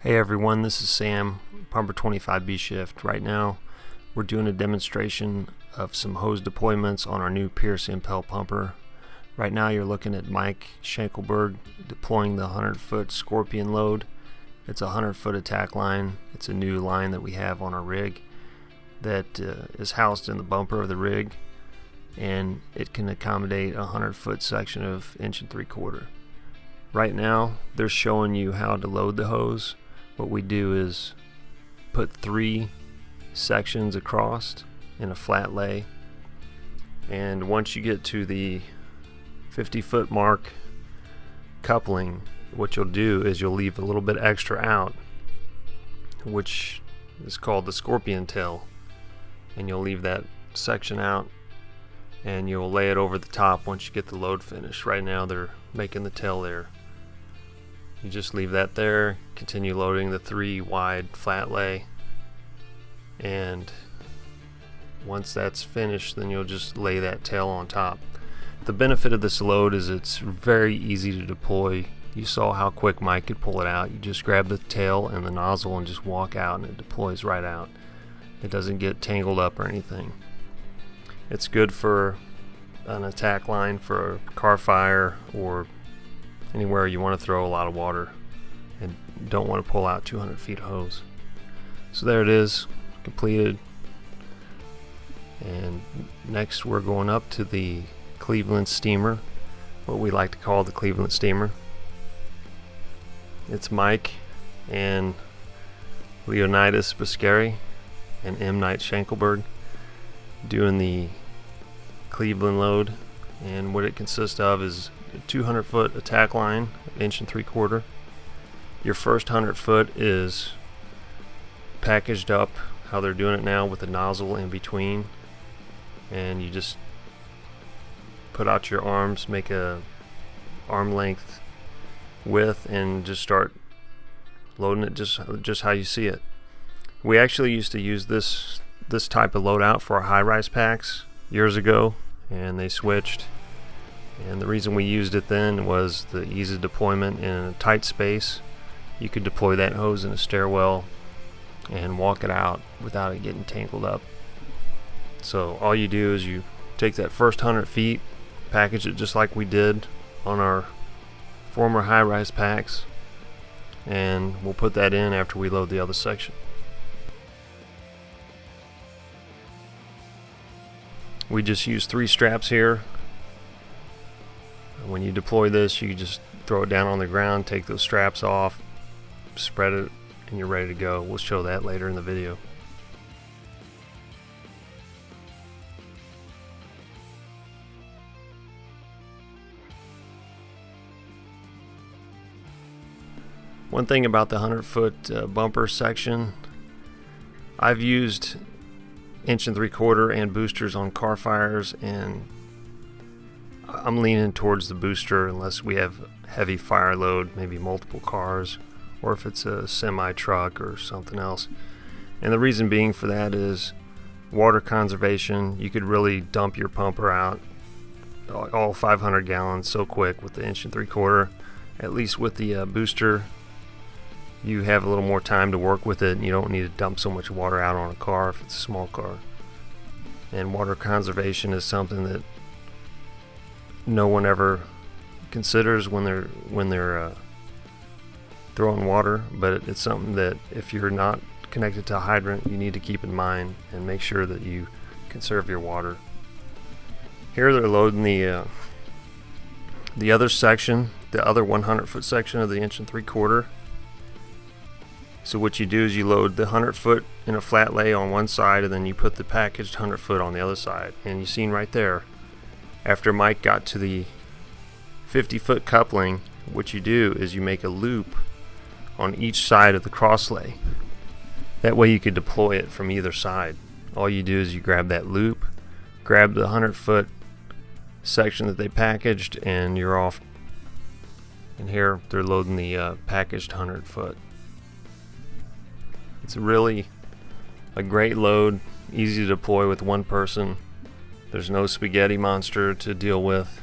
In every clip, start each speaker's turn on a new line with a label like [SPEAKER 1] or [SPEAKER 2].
[SPEAKER 1] Hey everyone, this is Sam, Pumper 25B Shift. Right now we're doing a demonstration of some hose deployments on our new Pierce Impel pumper. Right now you're looking at Mike Schenkelberg deploying the 100-foot Scorpion load. It's a 100-foot attack line. It's a new line that we have on our rig that is housed in the bumper of the rig, and it can accommodate a 100-foot section of 1 3/4. Right now they're showing you how to load the hose. What we do is put 3 sections across in a flat lay, and once you get to the 50-foot mark coupling, what you'll do is you'll leave a little bit extra out, which is called the scorpion tail, and you'll leave that section out and you'll lay it over the top once you get the load finished. Right now they're making the tail there. You just leave that there, continue loading the 3 wide flat lay, and once that's finished then you'll just lay that tail on top. The benefit of this load is it's very easy to deploy. You saw how quick Mike could pull it out. You just grab the tail and the nozzle and just walk out, and it deploys right out. It doesn't get tangled up or anything. It's good for an attack line for a car fire or anywhere you want to throw a lot of water and don't want to pull out 200 feet of hose. So there it is, completed. And next we're going up to the Cleveland steamer, what we like to call the Cleveland steamer. It's Mike and Leonidas Biscari and M. Night Schenkelberg doing the Cleveland load, and what it consists of is a 200-foot attack line, 1 3/4. Your first 100 foot is packaged up how they're doing it now with a nozzle in between, and you just put out your arms, make a arm length width, and just start loading it just how you see it. We actually used to use this type of loadout for our high-rise packs years ago, and they switched. And the reason we used it then was the ease of deployment in a tight space. You could deploy that hose in a stairwell and walk it out without it getting tangled up. So all you do is you take that first 100 feet, package it just like we did on our former high-rise packs, and we'll put that in after we load the other section. We just use 3 straps here. When you deploy this, you just throw it down on the ground, take those straps off, spread it, and you're ready to go. We'll show that later in the video. One thing about the 100-foot bumper section, I've used 1 3/4 and boosters on car fires, and I'm leaning towards the booster unless we have heavy fire load, maybe multiple cars, or if it's a semi truck or something else. And the reason being for that is water conservation. You could really dump your pumper out, all 500 gallons, so quick with the 1 3/4. At least with the booster, you have a little more time to work with it, and you don't need to dump so much water out on a car if it's a small car. And water conservation is something that no one ever considers when they're throwing water, but it's something that if you're not connected to a hydrant, you need to keep in mind and make sure that you conserve your water. Here they're loading the other section, the other 100-foot section of the 1 3/4. So what you do is you load the 100-foot in a flat lay on one side, and then you put the packaged 100-foot on the other side. And you've seen right there, after Mike got to the 50-foot coupling, what you do is you make a loop on each side of the cross lay. That way you could deploy it from either side. All you do is you grab that loop, grab the 100-foot section that they packaged, and you're off. And here they're loading the packaged 100-foot. It's really a great load, easy to deploy with one person. There's no spaghetti monster to deal with.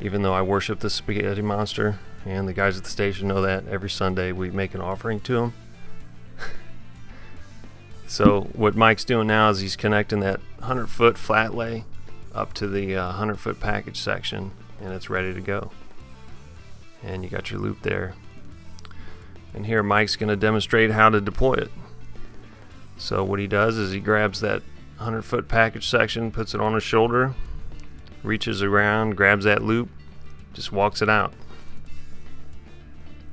[SPEAKER 1] Even though I worship the spaghetti monster, and the guys at the station know that. Every Sunday we make an offering to them. So what Mike's doing now is he's connecting that 100-foot flat lay up to the 100-foot package section, and it's ready to go. And you got your loop there. And here Mike's going to demonstrate how to deploy it. So what he does is he grabs that 100-foot package section, puts it on his shoulder, reaches around, grabs that loop, just walks it out.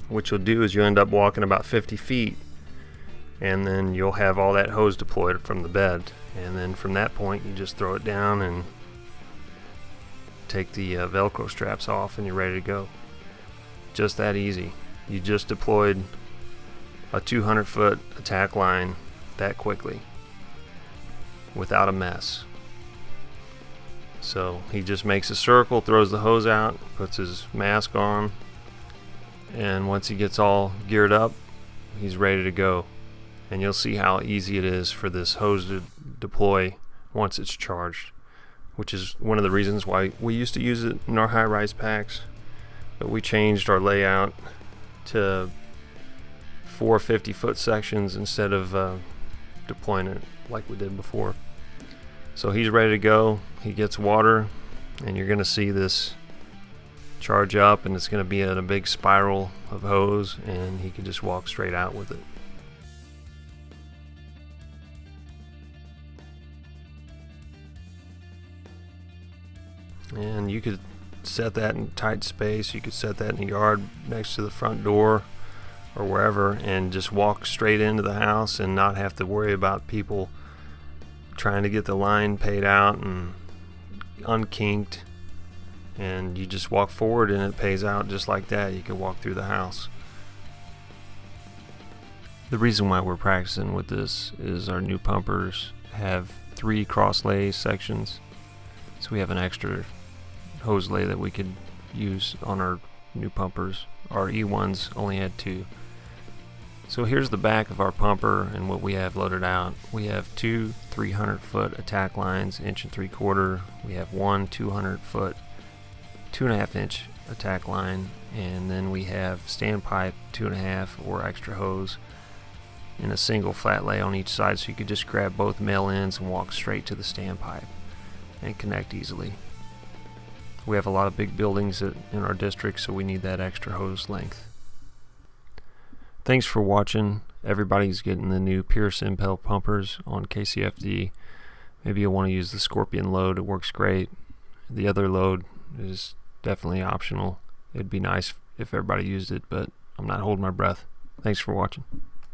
[SPEAKER 1] What you'll do is you end up walking about 50 feet, and then you'll have all that hose deployed from the bed. And then from that point you just throw it down and take the Velcro straps off, and you're ready to go. Just that easy. You just deployed a 200-foot attack line that quickly without a mess. So he just makes a circle, throws the hose out, puts his mask on, and once he gets all geared up, he's ready to go. And you'll see how easy it is for this hose to deploy once it's charged, which is one of the reasons why we used to use it in our high-rise packs, but we changed our layout to 4 50-foot sections instead of deploying it like we did before. So he's ready to go. He gets water, and you're going to see this charge up, and it's going to be in a big spiral of hose, and he can just walk straight out with it. And you could set that in tight space. You could set that in the yard next to the front door or wherever, and just walk straight into the house and not have to worry about people trying to get the line paid out and unkinked. And you just walk forward and it pays out just like that. You can walk through the house. The reason why we're practicing with this is our new pumpers have 3 cross lay sections, so we have an extra hose lay that we could use on our new pumpers. Our E1s only had 2. So here's the back of our pumper and what we have loaded out. We have 2 300-foot attack lines, 1 3/4 inch. We have 1 200-foot 2.5 inch attack line, and then we have standpipe 2.5 or extra hose in a single flat lay on each side, so you could just grab both male ends and walk straight to the standpipe and connect easily. We have a lot of big buildings in our district, so we need that extra hose length. Thanks for watching. Everybody's getting the new Pierce Impel pumpers on KCFD. Maybe you'll want to use the Scorpion load. It works great. The other load is definitely optional. It'd be nice if everybody used it, but I'm not holding my breath. Thanks for watching.